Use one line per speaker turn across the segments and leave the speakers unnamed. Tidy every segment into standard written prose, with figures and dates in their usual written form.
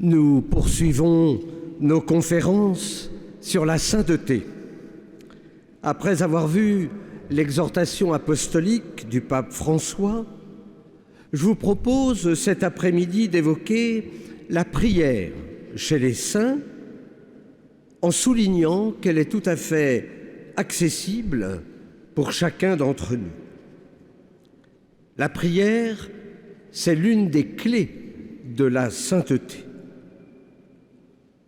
Nous poursuivons nos conférences sur la sainteté. Après avoir vu l'exhortation apostolique du pape François, je vous propose cet après-midi d'évoquer la prière chez les saints en soulignant qu'elle est tout à fait accessible pour chacun d'entre nous. La prière, c'est l'une des clés de la sainteté.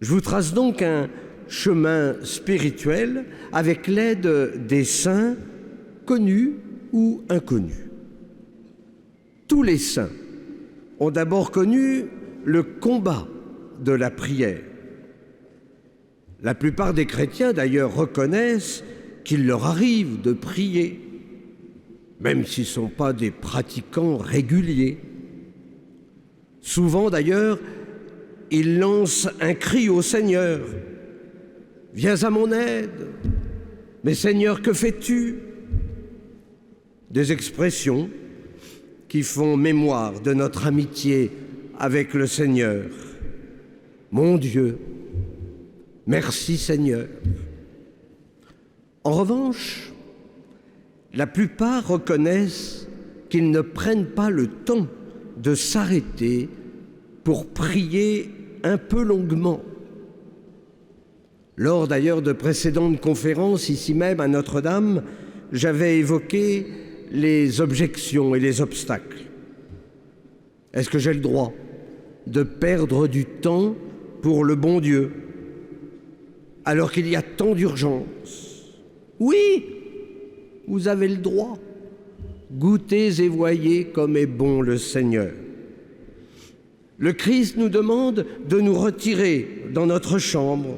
Je vous trace donc un chemin spirituel avec l'aide des saints, connus ou inconnus. Tous les saints ont d'abord connu le combat de la prière. La plupart des chrétiens, d'ailleurs, reconnaissent qu'il leur arrive de prier, même s'ils ne sont pas des pratiquants réguliers. Souvent, d'ailleurs, ils lancent un cri au Seigneur. « Viens à mon aide !»« Mais Seigneur, que fais-tu » Des expressions qui font mémoire de notre amitié avec le Seigneur. Mon Dieu, merci Seigneur. En revanche, la plupart reconnaissent qu'ils ne prennent pas le temps de s'arrêter pour prier un peu longuement. Lors d'ailleurs de précédentes conférences, ici même à Notre-Dame, j'avais évoqué les objections et les obstacles. Est-ce que j'ai le droit de perdre du temps pour le bon Dieu alors qu'il y a tant d'urgence? Oui, vous avez le droit. Goûtez et voyez comme est bon le Seigneur. Le Christ nous demande de nous retirer dans notre chambre,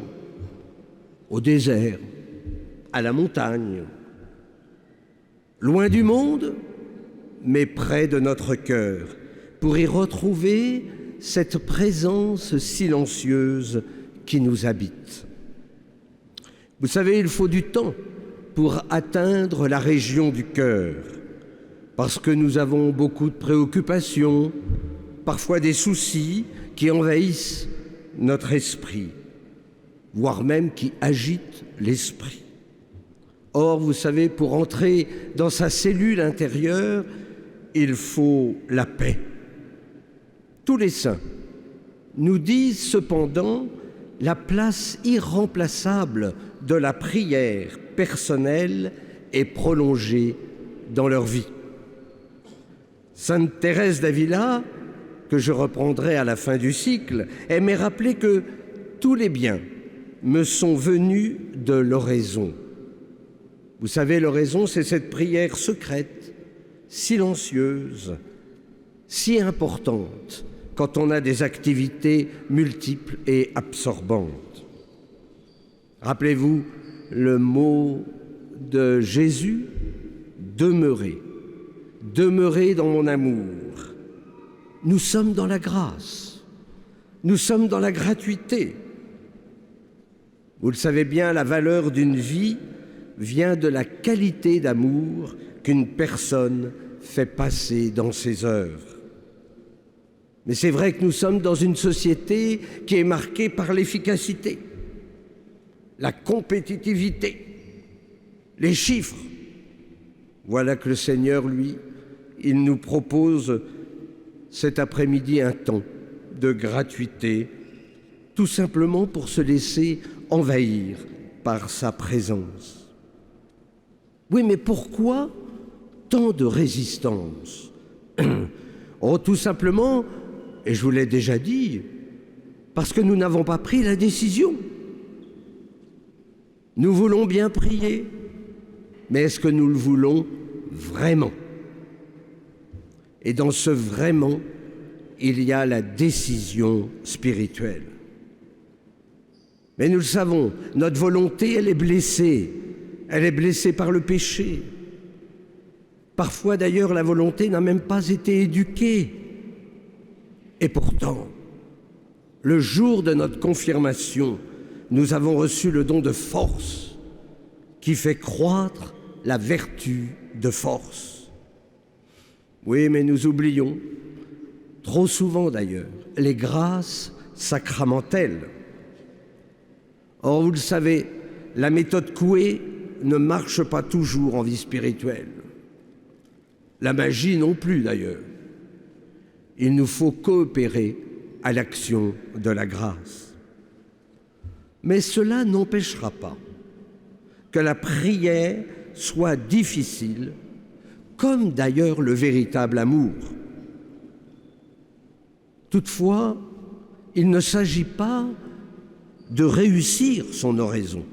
au désert, à la montagne, loin du monde, mais près de notre cœur, pour y retrouver cette présence silencieuse qui nous habite. Vous savez, il faut du temps pour atteindre la région du cœur, parce que nous avons beaucoup de préoccupations, parfois des soucis qui envahissent notre esprit, voire même qui agitent l'esprit. Or, vous savez, pour entrer dans sa cellule intérieure, il faut la paix. Tous les saints nous disent cependant la place irremplaçable de la prière personnelle et prolongée dans leur vie. Sainte Thérèse d'Avila, que je reprendrai à la fin du cycle, aimait rappeler que tous les biens me sont venus de l'oraison. Vous savez, l'oraison, c'est cette prière secrète, silencieuse, si importante quand on a des activités multiples et absorbantes. Rappelez-vous le mot de Jésus, « Demeurez, demeurez dans mon amour ». Nous sommes dans la grâce, nous sommes dans la gratuité. Vous le savez bien, la valeur d'une vie vient de la qualité d'amour qu'une personne fait passer dans ses œuvres. Mais c'est vrai que nous sommes dans une société qui est marquée par l'efficacité, la compétitivité, les chiffres. Voilà que le Seigneur, lui, il nous propose cet après-midi un temps de gratuité, tout simplement pour se laisser envahir par sa présence. Oui, mais pourquoi tant de résistance? Oh, tout simplement, et je vous l'ai déjà dit, parce que nous n'avons pas pris la décision. Nous voulons bien prier, mais est-ce que nous le voulons vraiment? Et dans ce vraiment, il y a la décision spirituelle. Mais nous le savons, notre volonté, elle est blessée par le péché. Parfois d'ailleurs, la volonté n'a même pas été éduquée. Et pourtant, le jour de notre confirmation, nous avons reçu le don de force qui fait croître la vertu de force. Oui, mais nous oublions, trop souvent d'ailleurs, les grâces sacramentelle. Or, vous le savez, la méthode Coué ne marche pas toujours en vie spirituelle. La magie non plus, d'ailleurs. Il nous faut coopérer à l'action de la grâce. Mais cela n'empêchera pas que la prière soit difficile, comme d'ailleurs le véritable amour. Toutefois, il ne s'agit pas de réussir son oraison.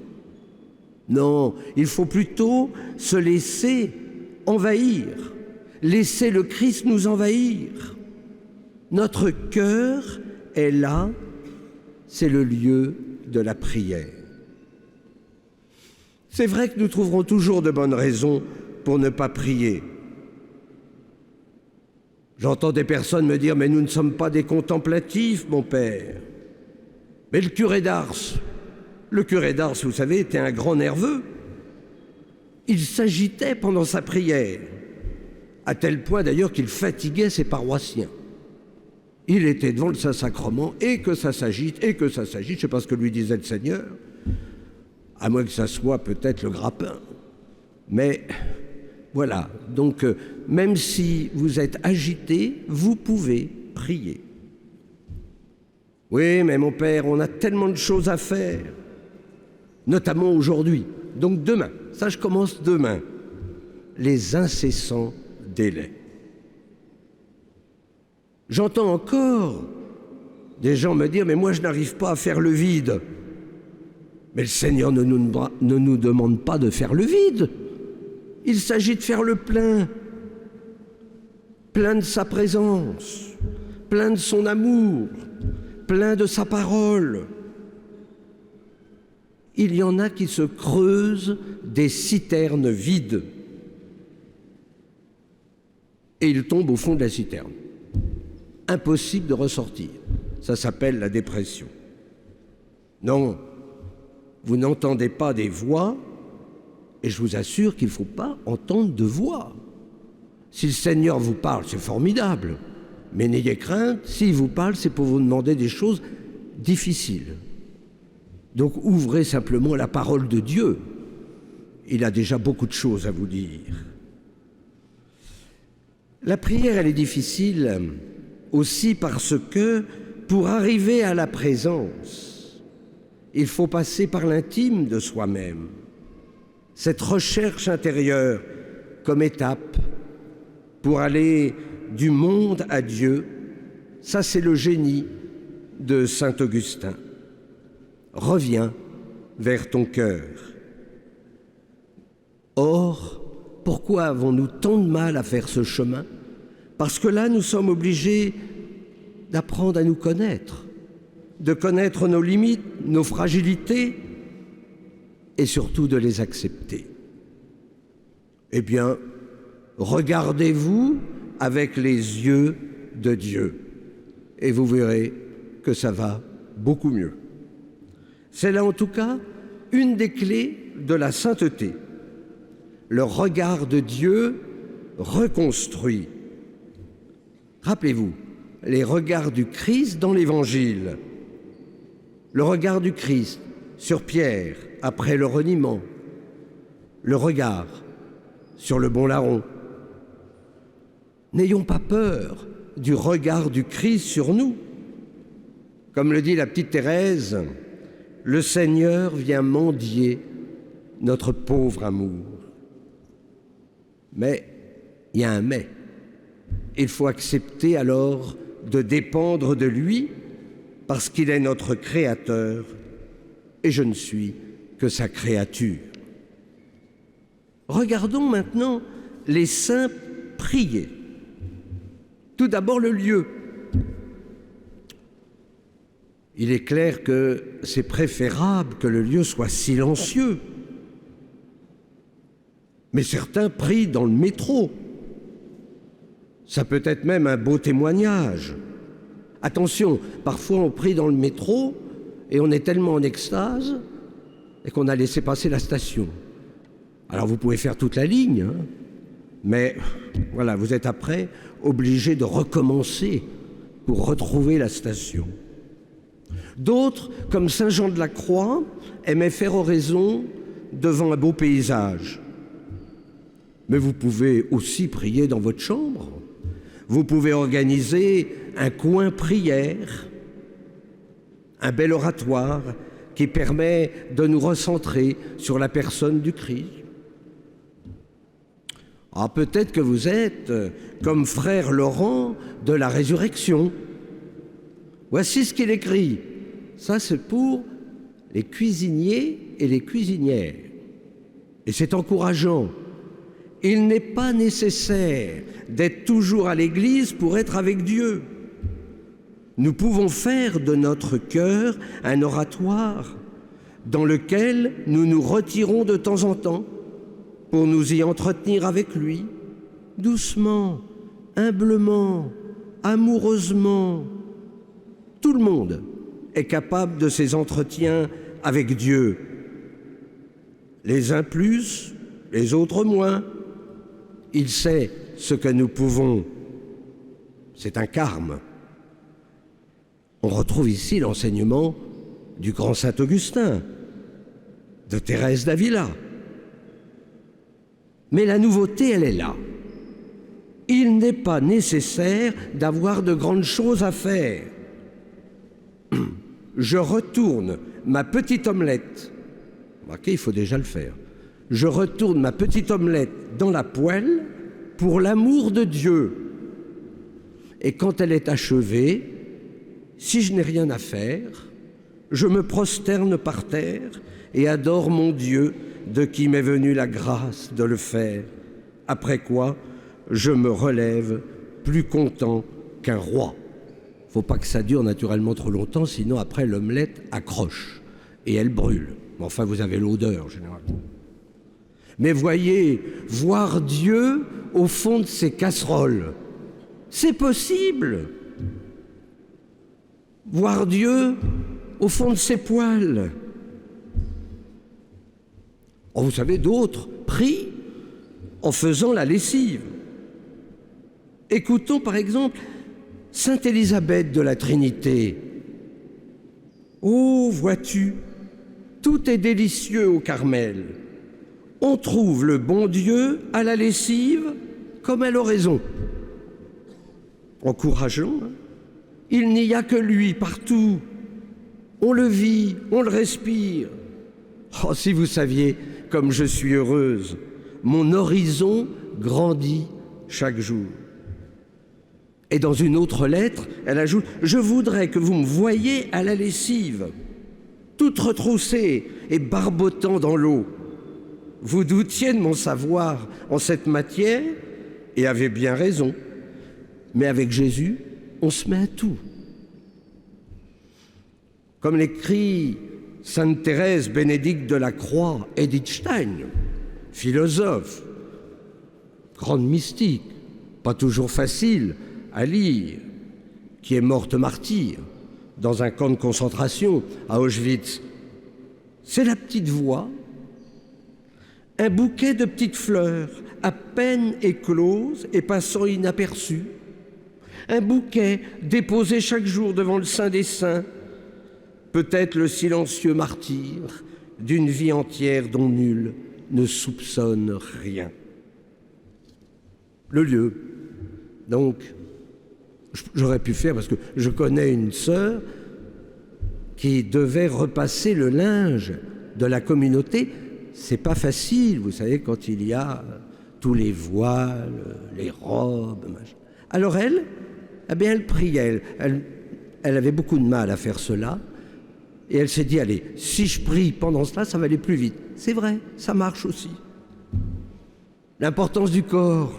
Non, il faut plutôt se laisser envahir, laisser le Christ nous envahir. Notre cœur est là, c'est le lieu de la prière. C'est vrai que nous trouverons toujours de bonnes raisons pour ne pas prier. J'entends des personnes me dire « Mais nous ne sommes pas des contemplatifs, mon père. » Mais le curé d'Ars, vous savez, était un grand nerveux. Il s'agitait pendant sa prière, à tel point d'ailleurs qu'il fatiguait ses paroissiens. Il était devant le Saint-Sacrement, et que ça s'agite, je ne sais pas ce que lui disait le Seigneur, à moins que ça soit peut-être le grappin. Mais voilà, donc même si vous êtes agité, vous pouvez prier. Oui, mais mon père, on a tellement de choses à faire, notamment aujourd'hui. Donc demain, ça je commence demain, les incessants délais. J'entends encore des gens me dire « Mais moi, je n'arrive pas à faire le vide. » Mais le Seigneur ne nous demande pas de faire le vide. Il s'agit de faire le plein. Plein de sa présence, plein de son amour, plein de sa parole. Il y en a qui se creusent des citernes vides. Et ils tombent au fond de la citerne. Impossible de ressortir. Ça s'appelle la dépression. Non, vous n'entendez pas des voix, et je vous assure qu'il ne faut pas entendre de voix. Si le Seigneur vous parle, c'est formidable, mais n'ayez crainte, s'il vous parle, c'est pour vous demander des choses difficiles. Donc ouvrez simplement la parole de Dieu. Il a déjà beaucoup de choses à vous dire. La prière, elle est difficile aussi parce que, pour arriver à la présence, il faut passer par l'intime de soi-même. Cette recherche intérieure comme étape pour aller du monde à Dieu, ça c'est le génie de saint Augustin. Reviens vers ton cœur. Or, pourquoi avons-nous tant de mal à faire ce chemin? Parce que là, nous sommes obligés d'apprendre à nous connaître, de connaître nos limites, nos fragilités, et surtout de les accepter. Eh bien, regardez-vous avec les yeux de Dieu, et vous verrez que ça va beaucoup mieux. C'est là, en tout cas, une des clés de la sainteté. Le regard de Dieu reconstruit. Rappelez-vous, les regards du Christ dans l'Évangile. Le regard du Christ sur Pierre après le reniement. Le regard sur le bon larron. N'ayons pas peur du regard du Christ sur nous. Comme le dit la petite Thérèse, le Seigneur vient mendier notre pauvre amour. Mais il y a un mais. Il faut accepter alors de dépendre de lui parce qu'il est notre Créateur et je ne suis que sa créature. Regardons maintenant les saints prier. Tout d'abord le lieu. Il est clair que c'est préférable que le lieu soit silencieux. Mais certains prient dans le métro. Ça peut être même un beau témoignage. Attention, parfois on prie dans le métro et on est tellement en extase et qu'on a laissé passer la station. Alors vous pouvez faire toute la ligne, hein, mais voilà, vous êtes après obligé de recommencer pour retrouver la station. D'autres, comme saint Jean de la Croix, aimaient faire oraison devant un beau paysage. Mais vous pouvez aussi prier dans votre chambre. Vous pouvez organiser un coin prière, un bel oratoire qui permet de nous recentrer sur la personne du Christ. Ah, peut-être que vous êtes comme frère Laurent de la résurrection. Voici ce qu'il écrit. Ça, c'est pour les cuisiniers et les cuisinières. Et c'est encourageant. Il n'est pas nécessaire d'être toujours à l'église pour être avec Dieu. Nous pouvons faire de notre cœur un oratoire dans lequel nous nous retirons de temps en temps pour nous y entretenir avec lui, doucement, humblement, amoureusement. Tout le monde est capable de ces entretiens avec Dieu. Les uns plus, les autres moins. Il sait ce que nous pouvons. C'est un carme. On retrouve ici l'enseignement du grand saint Augustin, de Thérèse d'Avila. Mais la nouveauté, elle est là. Il n'est pas nécessaire d'avoir de grandes choses à faire. Je retourne ma petite omelette. Remarquez, il faut déjà le faire. Je retourne ma petite omelette dans la poêle pour l'amour de Dieu. Et quand elle est achevée, si je n'ai rien à faire, je me prosterne par terre et adore mon Dieu de qui m'est venue la grâce de le faire. Après quoi, je me relève plus content qu'un roi. Faut pas que ça dure naturellement trop longtemps, sinon après l'omelette accroche et elle brûle. Mais enfin, vous avez l'odeur généralement. Mais voyez, voir Dieu au fond de ces casseroles, c'est possible. Voir Dieu au fond de ses poêles. Oh, vous savez, d'autres prient en faisant la lessive. Écoutons par exemple Sainte Élisabeth de la Trinité. Oh, vois-tu, tout est délicieux au Carmel. On trouve le bon Dieu à la lessive comme à l'oraison. Encourageant, hein? Il n'y a que lui partout. On le vit, on le respire. Oh, si vous saviez comme je suis heureuse, mon horizon grandit chaque jour. Et dans une autre lettre, elle ajoute « Je voudrais que vous me voyiez à la lessive, toute retroussée et barbotant dans l'eau. Vous doutiez de mon savoir en cette matière et avez bien raison. Mais avec Jésus, on se met à tout. » Comme l'écrit Sainte Thérèse Bénédicte de la Croix, Edith Stein, philosophe, grande mystique, pas toujours facile à lire, qui est morte martyre dans un camp de concentration à Auschwitz. C'est la petite voix, un bouquet de petites fleurs à peine écloses et passant inaperçues, un bouquet déposé chaque jour devant le Saint des Saints, peut-être le silencieux martyr d'une vie entière dont nul ne soupçonne rien. Le lieu, donc, j'aurais pu faire, parce que je connais une sœur qui devait repasser le linge de la communauté. C'est pas facile, vous savez, quand il y a tous les voiles, les robes, machin. Alors elle, eh bien, elle priait. Elle avait beaucoup de mal à faire cela. Et elle s'est dit, allez, si je prie pendant cela, ça va aller plus vite. C'est vrai, ça marche aussi. L'importance du corps.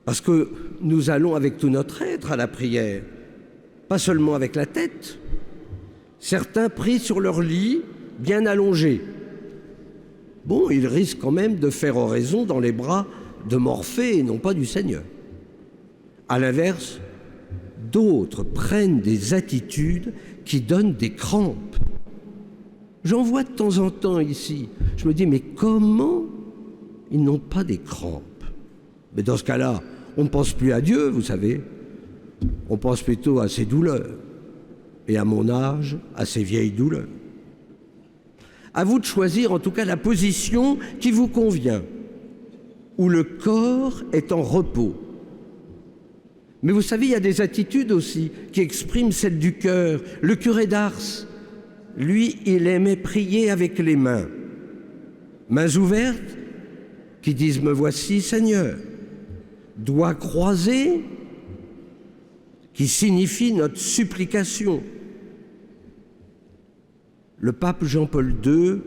Parce que nous allons avec tout notre être à la prière, pas seulement avec la tête. Certains prient sur leur lit, bien allongés. Bon, ils risquent quand même de faire oraison dans les bras de Morphée et non pas du Seigneur. À l'inverse, d'autres prennent des attitudes qui donnent des crampes. J'en vois de temps en temps ici. Je me dis, mais comment ils n'ont pas des crampes? Mais dans ce cas-là, on ne pense plus à Dieu, vous savez. On pense plutôt à ses douleurs. et à mon âge, à ces vieilles douleurs. À vous de choisir en tout cas la position qui vous convient, où le corps est en repos. Mais vous savez, il y a des attitudes aussi qui expriment celle du cœur. Le curé d'Ars, lui, il aimait prier avec les mains. Mains ouvertes, qui disent « Me voici, Seigneur ». Doigts croisés, qui signifie notre supplication. Le pape Jean-Paul II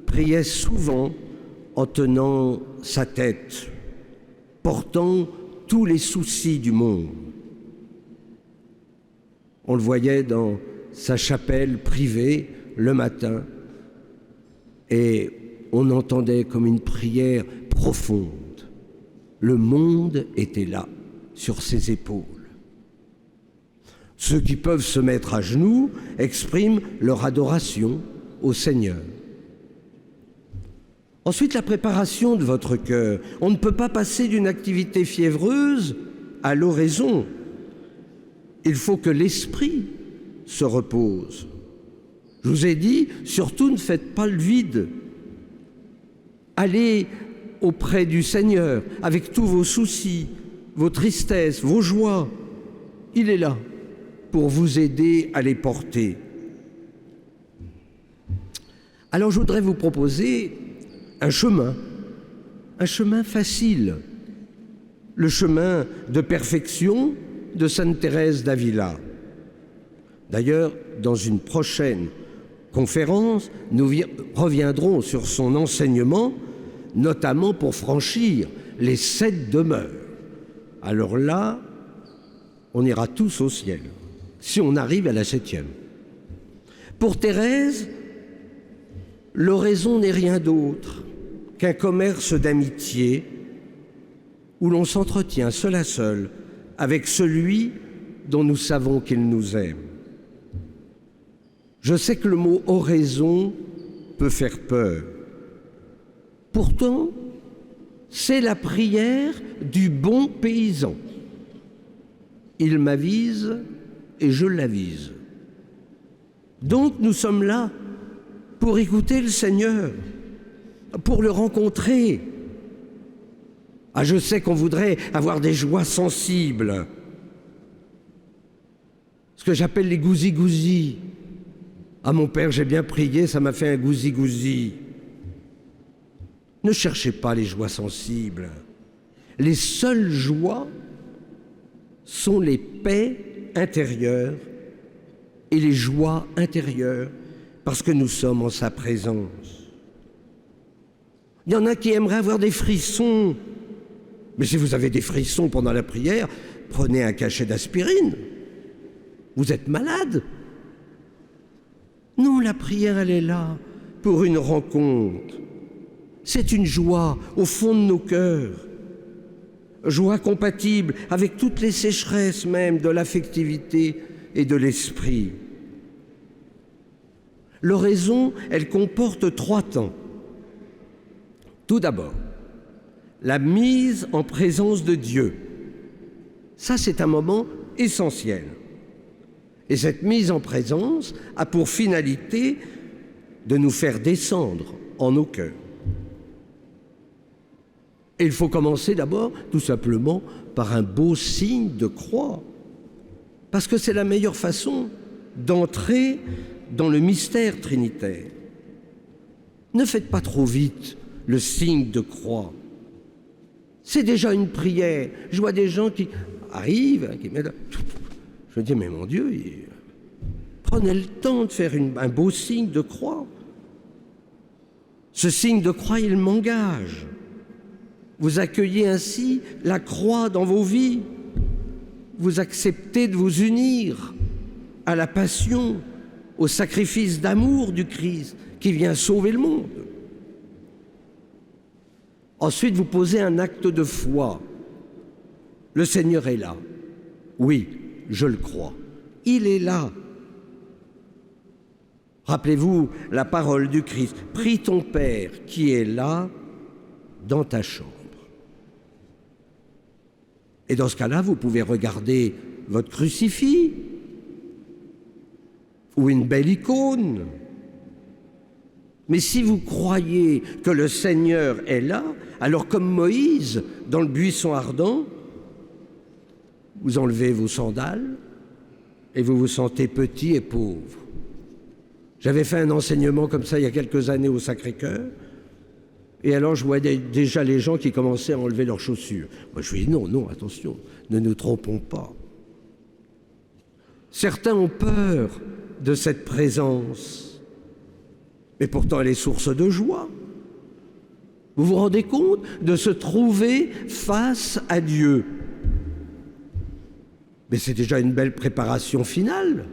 priait souvent en tenant sa tête, portant tous les soucis du monde. On le voyait dans sa chapelle privée le matin et on entendait comme une prière profonde. Le monde était là, sur ses épaules. Ceux qui peuvent se mettre à genoux expriment leur adoration au Seigneur. Ensuite, la préparation de votre cœur. On ne peut pas passer d'une activité fiévreuse à l'oraison. Il faut que l'esprit se repose. Je vous ai dit, surtout ne faites pas le vide. Allez auprès du Seigneur avec tous vos soucis, vos tristesses, vos joies. Il est là pour vous aider à les porter. Alors je voudrais vous proposer un chemin facile, le chemin de perfection de Sainte Thérèse d'Avila. D'ailleurs, dans une prochaine conférence, nous reviendrons sur son enseignement, notamment pour franchir les 7 demeures. Alors là, on ira tous au ciel, si on arrive à la 7e. Pour Thérèse, l'oraison n'est rien d'autre qu'un commerce d'amitié où l'on s'entretient seul à seul avec celui dont nous savons qu'il nous aime. Je sais que le mot oraison peut faire peur. Pourtant, c'est la prière du bon paysan. Il m'avise et je l'avise. Donc nous sommes là pour écouter le Seigneur, pour le rencontrer. Ah, je sais qu'on voudrait avoir des joies sensibles, ce que j'appelle les gousi-gousi. Ah, mon père, j'ai bien prié, ça m'a fait un gousi-gousi. Ne cherchez pas les joies sensibles. Les seules joies sont les paix intérieures et les joies intérieures parce que nous sommes en sa présence. Il y en a qui aimeraient avoir des frissons. Mais si vous avez des frissons pendant la prière, prenez un cachet d'aspirine. Vous êtes malade. Non, la prière, elle est là pour une rencontre. C'est une joie au fond de nos cœurs. Joie compatible avec toutes les sécheresses même de l'affectivité et de l'esprit. L'oraison, elle comporte 3 temps. Tout d'abord, la mise en présence de Dieu. Ça, c'est un moment essentiel. Et cette mise en présence a pour finalité de nous faire descendre en nos cœurs. Et il faut commencer d'abord, tout simplement, par un beau signe de croix. Parce que c'est la meilleure façon d'entrer dans le mystère trinitaire. Ne faites pas trop vite le signe de croix. C'est déjà une prière. Je vois des gens qui arrivent, qui mettent... Je me dis, mais mon Dieu, prenez le temps de faire un beau signe de croix. Ce signe de croix, il m'engage. Vous accueillez ainsi la croix dans vos vies. Vous acceptez de vous unir à la passion, au sacrifice d'amour du Christ qui vient sauver le monde. Ensuite, vous posez un acte de foi. Le Seigneur est là. Oui, je le crois. Il est là. Rappelez-vous la parole du Christ. Prie ton Père qui est là dans ta chambre. Et dans ce cas-là, vous pouvez regarder votre crucifix. ou une belle icône. Mais si vous croyez que le Seigneur est là, alors comme Moïse dans le buisson ardent, vous enlevez vos sandales et vous vous sentez petit et pauvre. J'avais fait un enseignement comme ça il y a quelques années au Sacré-Cœur, et alors je voyais déjà les gens qui commençaient à enlever leurs chaussures. Moi je lui dis non, attention, ne nous trompons pas. Certains ont peur de cette présence, mais pourtant elle est source de joie. Vous vous rendez compte de se trouver face à Dieu? Mais c'est déjà une belle préparation finale,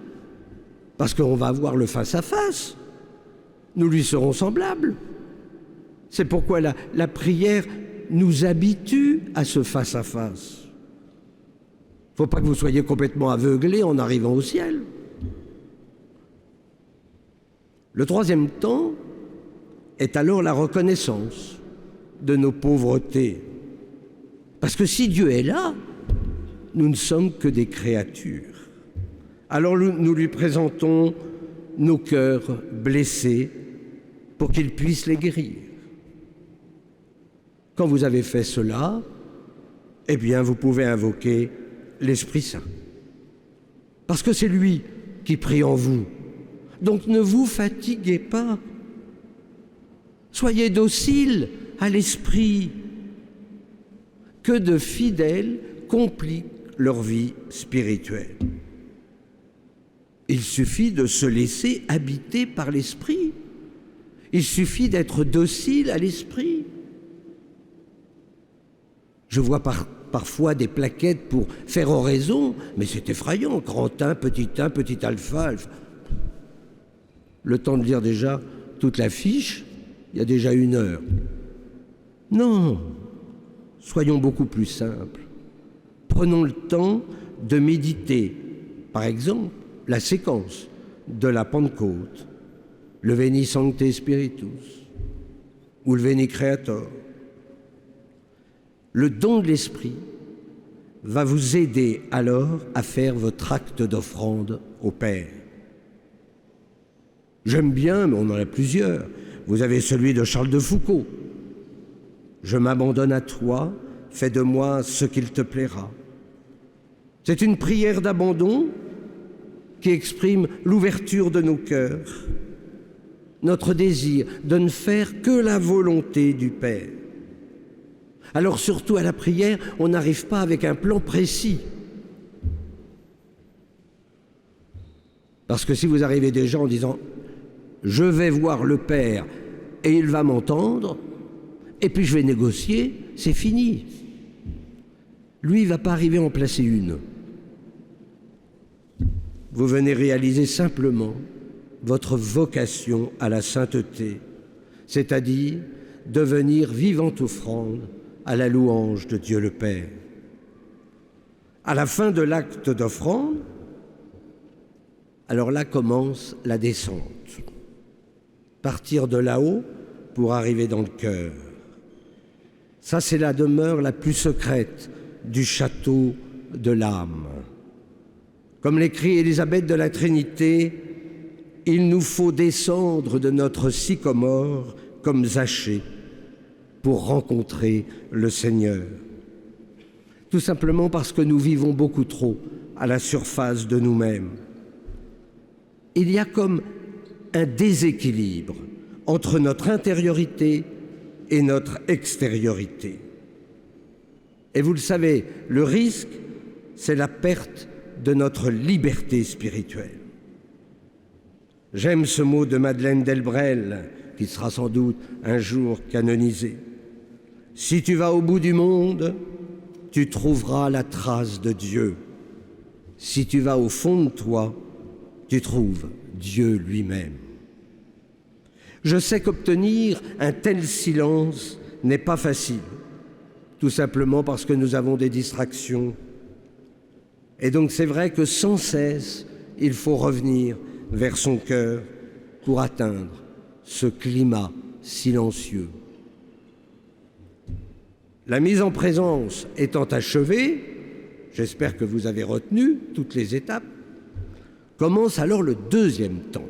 parce qu'on va avoir le face-à-face. Nous lui serons semblables. C'est pourquoi la prière nous habitue à ce face-à-face. Il ne faut pas que vous soyez complètement aveuglés en arrivant au ciel. Le troisième temps est alors la reconnaissance de nos pauvretés. Parce que si Dieu est là, nous ne sommes que des créatures. Alors nous lui présentons nos cœurs blessés pour qu'il puisse les guérir. Quand vous avez fait cela, eh bien vous pouvez invoquer l'Esprit Saint. Parce que c'est lui qui prie en vous. Donc ne vous fatiguez pas. Soyez dociles à l'Esprit. Que de fidèles compliquent leur vie spirituelle. Il suffit de se laisser habiter par l'Esprit. Il suffit d'être docile à l'Esprit. Je vois parfois des plaquettes pour faire oraison, mais c'est effrayant. Grand 1, petit alpha. Le temps de lire déjà toute la fiche, il y a déjà 1 heure. Non, soyons beaucoup plus simples. Prenons le temps de méditer, par exemple, la séquence de la Pentecôte, le Veni Sancte Spiritus ou le Veni Creator. Le don de l'Esprit va vous aider alors à faire votre acte d'offrande au Père. J'aime bien, mais on en a plusieurs. Vous avez celui de Charles de Foucauld. Je m'abandonne à toi, fais de moi ce qu'il te plaira. C'est une prière d'abandon qui exprime l'ouverture de nos cœurs, notre désir de ne faire que la volonté du Père. Alors surtout à la prière, on n'arrive pas avec un plan précis. Parce que si vous arrivez déjà en disant « je vais voir le Père et il va m'entendre, et puis je vais négocier », c'est fini. Lui, il ne va pas arriver à en placer une. Vous venez réaliser simplement votre vocation à la sainteté, c'est-à-dire devenir vivante offrande à la louange de Dieu le Père. À la fin de l'acte d'offrande, alors là commence la descente. Partir de là-haut pour arriver dans le cœur. Ça, c'est la demeure la plus secrète du château de l'âme. Comme l'écrit Élisabeth de la Trinité, il nous faut descendre de notre sycomore comme Zachée pour rencontrer le Seigneur. Tout simplement parce que nous vivons beaucoup trop à la surface de nous-mêmes. Il y a comme un déséquilibre entre notre intériorité et notre extériorité. Et vous le savez, le risque, c'est la perte de notre liberté spirituelle. J'aime ce mot de Madeleine Delbrel, qui sera sans doute un jour canonisée. Si tu vas au bout du monde, tu trouveras la trace de Dieu. Si tu vas au fond de toi, tu trouves Dieu lui-même. Je sais qu'obtenir un tel silence n'est pas facile, tout simplement parce que nous avons des distractions. Et donc c'est vrai que sans cesse, il faut revenir vers son cœur pour atteindre ce climat silencieux. La mise en présence étant achevée, j'espère que vous avez retenu toutes les étapes, Commence alors le deuxième temps,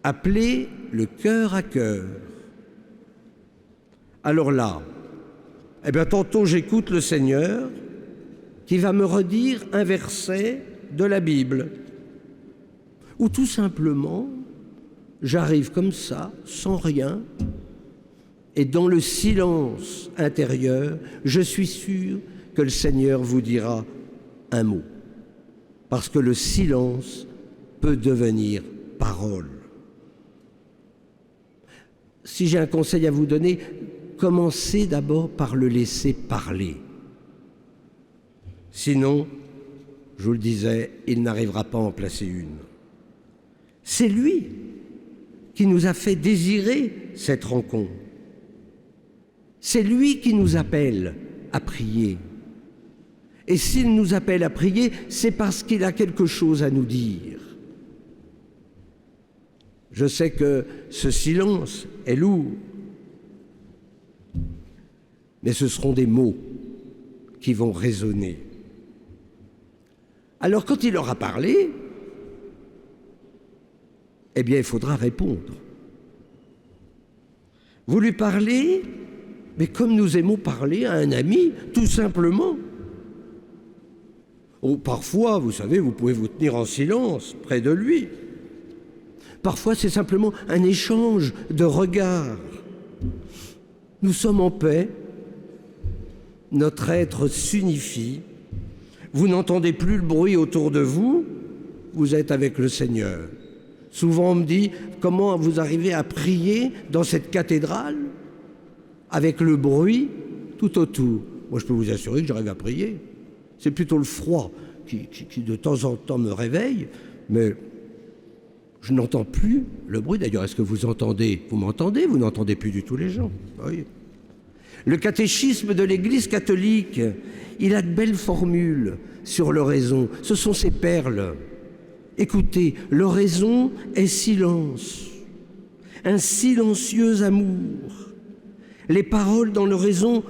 appelé le cœur à cœur. Alors là, tantôt j'écoute le Seigneur qui va me redire un verset de la Bible, ou tout simplement, j'arrive comme ça, sans rien, et dans le silence intérieur, je suis sûr que le Seigneur vous dira un mot, parce que le silence peut devenir parole. Si j'ai un conseil à vous donner, commencez d'abord par le laisser parler. Sinon, je vous le disais, il n'arrivera pas à en placer une. C'est lui qui nous a fait désirer cette rencontre. C'est lui qui nous appelle à prier. Et s'il nous appelle à prier, c'est parce qu'il a quelque chose à nous dire. Je sais que ce silence est lourd, mais ce seront des mots qui vont résonner. Alors quand il aura parlé, il faudra répondre. Vous lui parlez, mais comme nous aimons parler à un ami, tout simplement. Oh, parfois, vous savez, vous pouvez vous tenir en silence près de lui. Parfois, c'est simplement un échange de regards. Nous sommes en paix. Notre être s'unifie. Vous n'entendez plus le bruit autour de vous. Vous êtes avec le Seigneur. Souvent, on me dit, comment vous arrivez à prier dans cette cathédrale avec le bruit tout autour? Moi, je peux vous assurer que j'arrive à prier. C'est plutôt le froid qui de temps en temps me réveille, mais je n'entends plus le bruit. D'ailleurs, est-ce que vous entendez? Vous m'entendez? Vous n'entendez plus du tout les gens. Oui. Le catéchisme de l'Église catholique, il a de belles formules sur l'oraison. Ce sont ses perles. Écoutez, l'oraison est silence, un silencieux amour. Les paroles dans l'oraison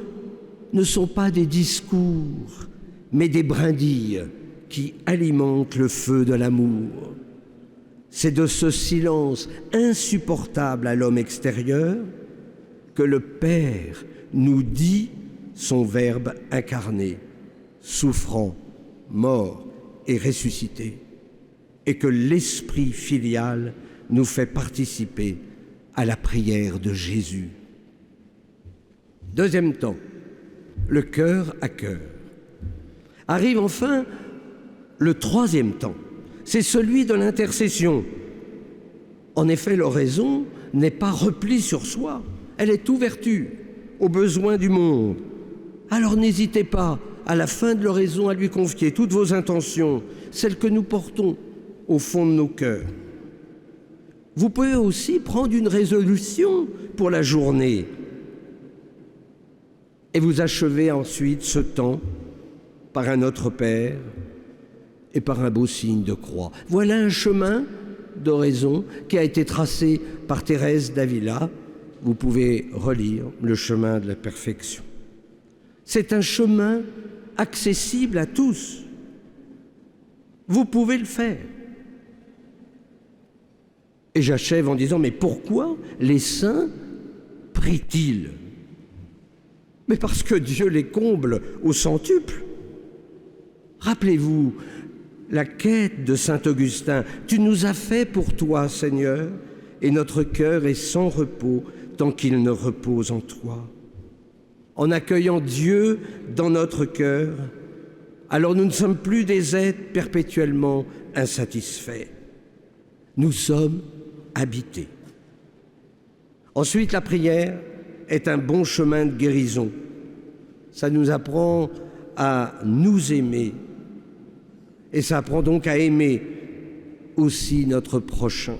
ne sont pas des discours, mais des brindilles qui alimentent le feu de l'amour. C'est de ce silence insupportable à l'homme extérieur que le Père nous dit son Verbe incarné, souffrant, mort et ressuscité, et que l'Esprit filial nous fait participer à la prière de Jésus. Deuxième temps, le cœur à cœur. Arrive enfin le troisième temps, c'est celui de l'intercession. En effet, l'oraison n'est pas replie sur soi, elle est ouverture aux besoins du monde. Alors n'hésitez pas, à la fin de l'oraison, à lui confier toutes vos intentions, celles que nous portons au fond de nos cœurs. Vous pouvez aussi prendre une résolution pour la journée et vous achevez ensuite ce temps par un Notre Père et par un beau signe de croix. Voilà un chemin d'oraison qui a été tracé par Thérèse d'Avila. Vous pouvez relire Le chemin de la perfection. C'est un chemin accessible à tous. Vous pouvez le faire. Et j'achève en disant, mais pourquoi les saints prient-ils? Mais parce que Dieu les comble au centuple. Rappelez-vous la quête de saint Augustin. Tu nous as fait pour toi, Seigneur, et notre cœur est sans repos tant qu'il ne repose en toi. En accueillant Dieu dans notre cœur, alors nous ne sommes plus des êtres perpétuellement insatisfaits. Nous sommes habités. Ensuite, la prière est un bon chemin de guérison. Ça nous apprend à nous aimer et ça apprend donc à aimer aussi notre prochain.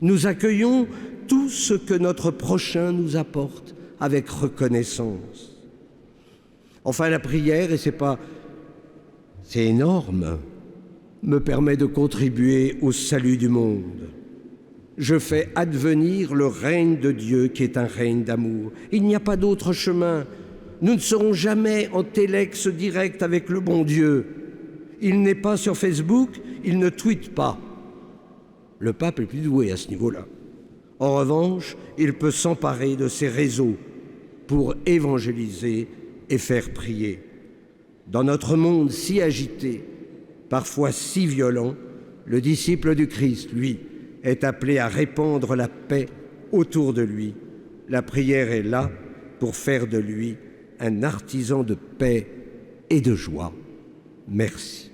Nous accueillons tout ce que notre prochain nous apporte avec reconnaissance. Enfin, la prière, et c'est énorme, me permet de contribuer au salut du monde. Je fais advenir le règne de Dieu qui est un règne d'amour. Il n'y a pas d'autre chemin. Nous ne serons jamais en télex direct avec le bon Dieu. Il n'est pas sur Facebook, il ne tweete pas. Le pape est plus doué à ce niveau-là. En revanche, il peut s'emparer de ces réseaux pour évangéliser et faire prier. Dans notre monde si agité, parfois si violent, le disciple du Christ, lui, est appelé à répandre la paix autour de lui. La prière est là pour faire de lui un artisan de paix et de joie. Merci.